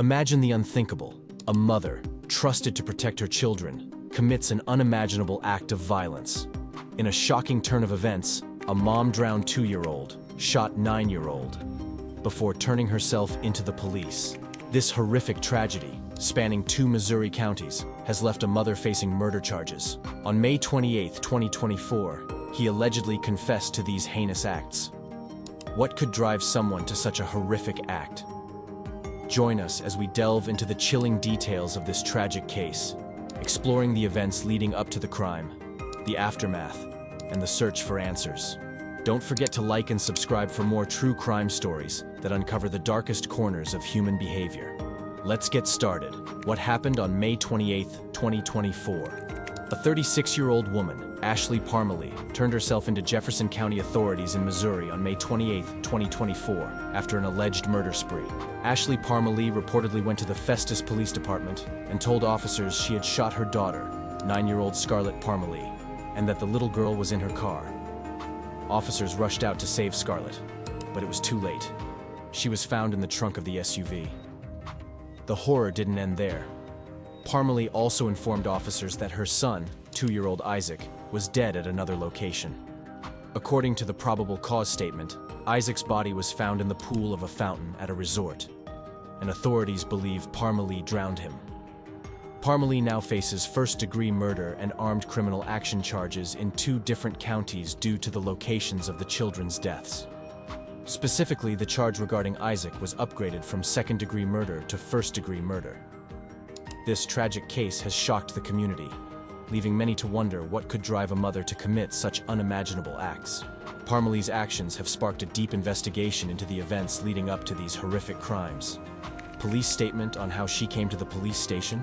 Imagine the unthinkable. A mother, trusted to protect her children, commits an unimaginable act of violence. In a shocking turn of events, a mom drowned 2-year-old, shot 9-year-old, before turning herself into the police. This horrific tragedy, spanning 2 Missouri counties, has left a mother facing murder charges. On May 28, 2024, he allegedly confessed to these heinous acts. What could drive someone to such a horrific act? Join us as we delve into the chilling details of this tragic case, exploring the events leading up to the crime, the aftermath, and the search for answers. Don't forget to like and subscribe for more true crime stories that uncover the darkest corners of human behavior. Let's get started. What happened on May 28, 2024? A 36-year-old woman, Ashley Parmalee, turned herself into Jefferson County authorities in Missouri on May 28, 2024, after an alleged murder spree. Ashley Parmalee reportedly went to the Festus Police Department and told officers she had shot her daughter, 9-year-old Scarlett Parmalee, and that the little girl was in her car. Officers rushed out to save Scarlett, but it was too late. She was found in the trunk of the SUV. The horror didn't end there. Parmalee also informed officers that her son, 2-year-old Isaac, was dead at another location. According to the probable cause statement, Isaac's body was found in the pool of a fountain at a resort, and authorities believe Parmalee drowned him. Parmalee now faces first-degree murder and armed criminal action charges in 2 different counties due to the locations of the children's deaths. Specifically, the charge regarding Isaac was upgraded from second-degree murder to first-degree murder. This tragic case has shocked the community, leaving many to wonder what could drive a mother to commit such unimaginable acts. Parmalee's actions have sparked a deep investigation into the events leading up to these horrific crimes. Police statement on how she came to the police station?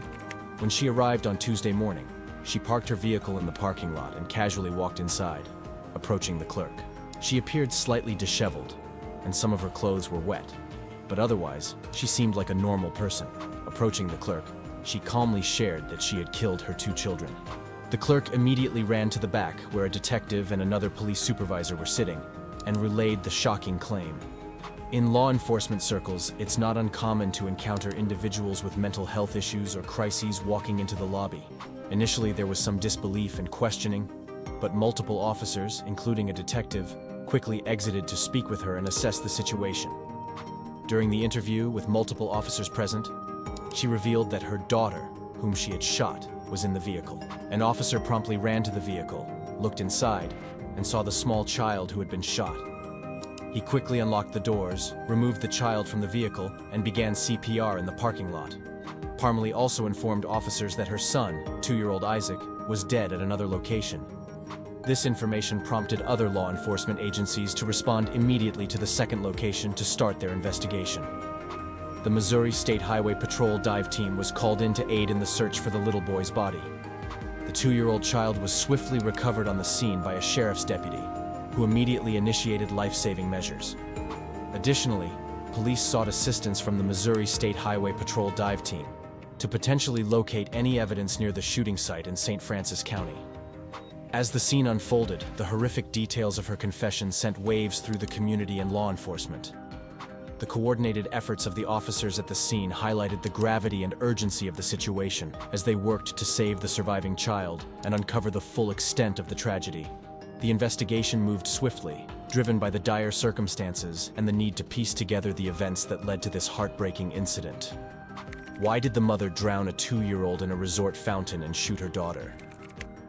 When she arrived on Tuesday morning, she parked her vehicle in the parking lot and casually walked inside, approaching the clerk. She appeared slightly disheveled, and some of her clothes were wet, but otherwise, she seemed like a normal person. Approaching the clerk, she calmly shared that she had killed her 2 children. The clerk immediately ran to the back where a detective and another police supervisor were sitting and relayed the shocking claim. In law enforcement circles, it's not uncommon to encounter individuals with mental health issues or crises walking into the lobby. Initially, there was some disbelief and questioning, but multiple officers, including a detective, quickly exited to speak with her and assess the situation. During the interview with multiple officers present, she revealed that her daughter, whom she had shot, was in the vehicle. An officer promptly ran to the vehicle, looked inside, and saw the small child who had been shot. He quickly unlocked the doors, removed the child from the vehicle, and began CPR in the parking lot. Parmalee also informed officers that her son, 2-year-old Isaac, was dead at another location. This information prompted other law enforcement agencies to respond immediately to the second location to start their investigation. The Missouri State Highway Patrol dive team was called in to aid in the search for the little boy's body. The 2-year-old child was swiftly recovered on the scene by a sheriff's deputy, who immediately initiated life-saving measures. Additionally, police sought assistance from the Missouri State Highway Patrol dive team to potentially locate any evidence near the shooting site in St. Francis County. As the scene unfolded, the horrific details of her confession sent waves through the community and law enforcement. The coordinated efforts of the officers at the scene highlighted the gravity and urgency of the situation as they worked to save the surviving child and uncover the full extent of the tragedy. The investigation moved swiftly, driven by the dire circumstances and the need to piece together the events that led to this heartbreaking incident. Why did the mother drown a 2-year-old in a resort fountain and shoot her daughter?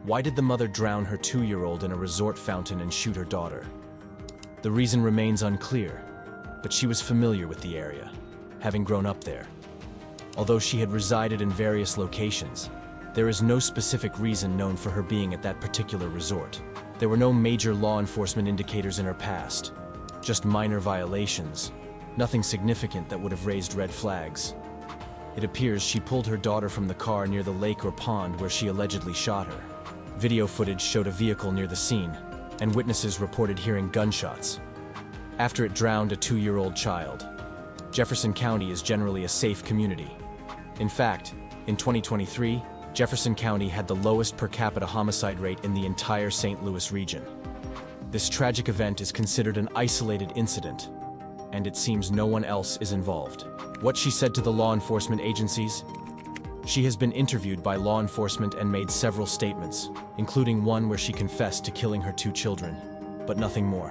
Why did the mother drown her 2-year-old in a resort fountain and shoot her daughter? The reason remains unclear, but she was familiar with the area, having grown up there. Although she had resided in various locations, there is no specific reason known for her being at that particular resort. There were no major law enforcement indicators in her past, just minor violations, nothing significant that would have raised red flags. It appears she pulled her daughter from the car near the lake or pond where she allegedly shot her. Video footage showed a vehicle near the scene, and witnesses reported hearing gunshots. After it drowned a 2-year-old child. Jefferson County is generally a safe community. In fact, in 2023, Jefferson County had the lowest per capita homicide rate in the entire St. Louis region. This tragic event is considered an isolated incident, and it seems no one else is involved. What she said to the law enforcement agencies? She has been interviewed by law enforcement and made several statements, including one where she confessed to killing her 2 children, but nothing more.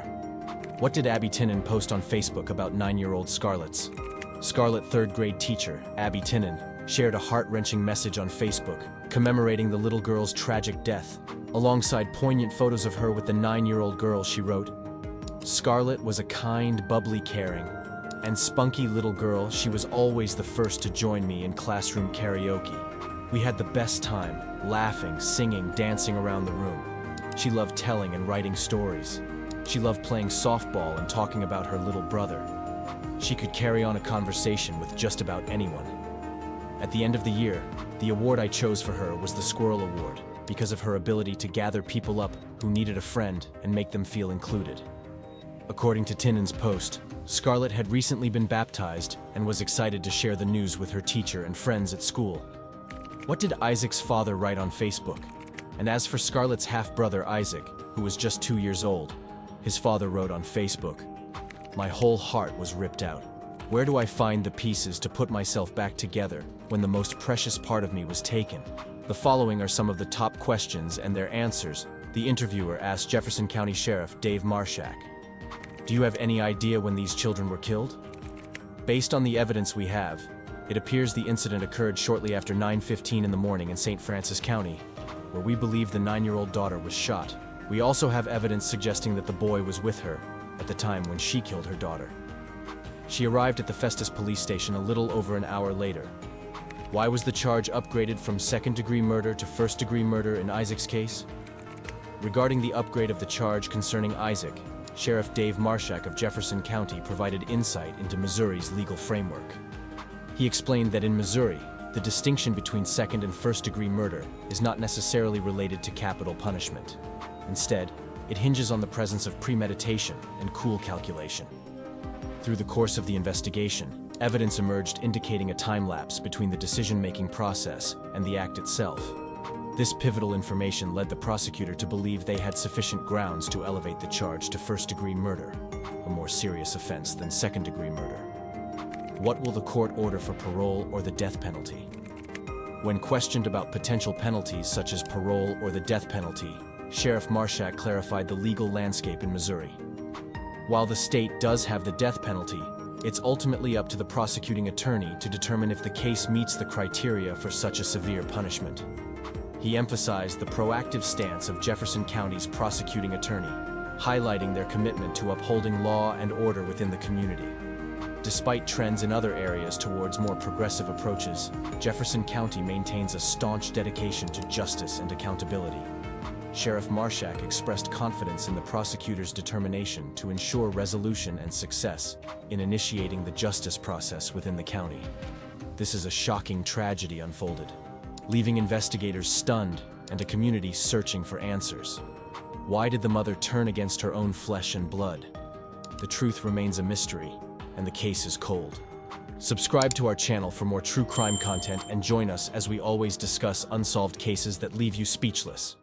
What did Abby Tinnen post on Facebook about 9-year-old Scarlett's? Scarlett 3rd grade teacher, Abby Tinnen, shared a heart-wrenching message on Facebook, commemorating the little girl's tragic death. Alongside poignant photos of her with the 9-year-old girl, she wrote, "Scarlett was a kind, bubbly, caring, and spunky little girl. She was always the first to join me in classroom karaoke. We had the best time, laughing, singing, dancing around the room. She loved telling and writing stories. She loved playing softball and talking about her little brother. She could carry on a conversation with just about anyone. At the end of the year, the award I chose for her was the Squirrel Award, because of her ability to gather people up who needed a friend and make them feel included." According to Tinnen's post, Scarlett had recently been baptized and was excited to share the news with her teacher and friends at school. What did Isaac's father write on Facebook? And as for Scarlett's half-brother Isaac, who was just 2 years old, his father wrote on Facebook, "My whole heart was ripped out. Where do I find the pieces to put myself back together when the most precious part of me was taken?" The following are some of the top questions and their answers the interviewer asked Jefferson County Sheriff Dave Marshak. Do you have any idea when these children were killed? Based on the evidence we have, it appears the incident occurred shortly after 9:15 in the morning in St. Francis County, where we believe the 9-year-old daughter was shot. We also have evidence suggesting that the boy was with her at the time when she killed her daughter. She arrived at the Festus police station a little over an hour later. Why was the charge upgraded from second-degree murder to first-degree murder in Isaac's case? Regarding the upgrade of the charge concerning Isaac, Sheriff Dave Marshak of Jefferson County provided insight into Missouri's legal framework. He explained that in Missouri, the distinction between second and first-degree murder is not necessarily related to capital punishment. Instead, it hinges on the presence of premeditation and cool calculation. Through the course of the investigation, evidence emerged indicating a time lapse between the decision-making process and the act itself. This pivotal information led the prosecutor to believe they had sufficient grounds to elevate the charge to first-degree murder, a more serious offense than second-degree murder. What will the court order for parole or the death penalty? When questioned about potential penalties such as parole or the death penalty, Sheriff Marshak clarified the legal landscape in Missouri. While the state does have the death penalty, it's ultimately up to the prosecuting attorney to determine if the case meets the criteria for such a severe punishment. He emphasized the proactive stance of Jefferson County's prosecuting attorney, highlighting their commitment to upholding law and order within the community. Despite trends in other areas towards more progressive approaches, Jefferson County maintains a staunch dedication to justice and accountability. Sheriff Marshak expressed confidence in the prosecutor's determination to ensure resolution and success in initiating the justice process within the county. This is a shocking tragedy unfolded, leaving investigators stunned and a community searching for answers. Why did the mother turn against her own flesh and blood? The truth remains a mystery, and the case is cold. Subscribe to our channel for more true crime content and join us as we always discuss unsolved cases that leave you speechless.